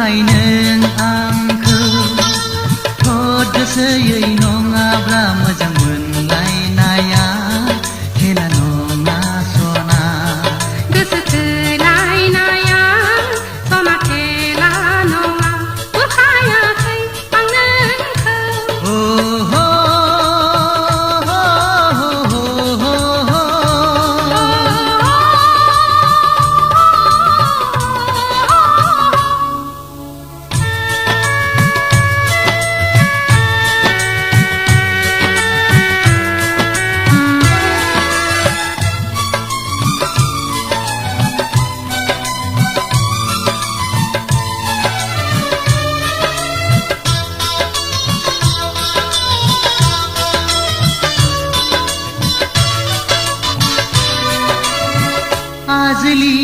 बुरखाय नों आंखौ गोसोयै नङाब्ला मोजां मोनलायनाया खेला नङा सना गोसो थोलायनाया सना खेला नङा बुरखायाखै आं नोंखौ आजलि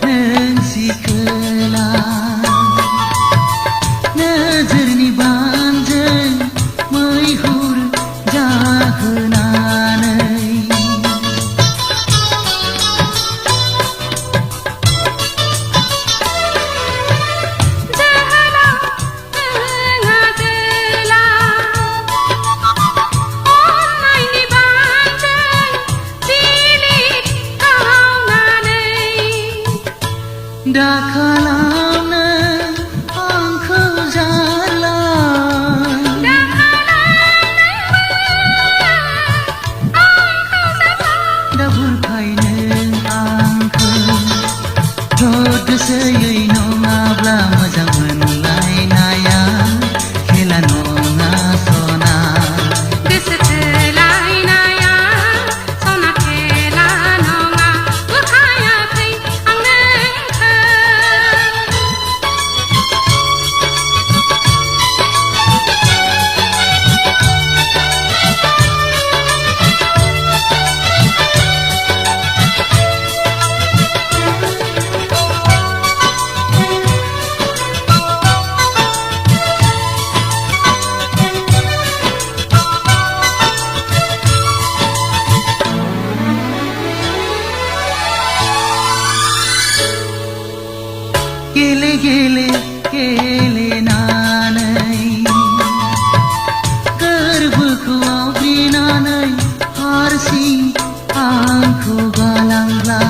नों सिखोला नोजोरनि बानजों मैहुर जाहोनानै दा खालामनो आंखौ जाला दा बुरखाय नों आंखौ गोसोयै नङाब्ला मोजां मोनलायनाया खेला नङा सना गोसो थोलायनाया सना खेला नङा बुरखायाखै आं नोंखौ गेले गेले गेलेनानै गोरबोखौ आवग्रिनानै हारसिं आंखौ गालांब्ला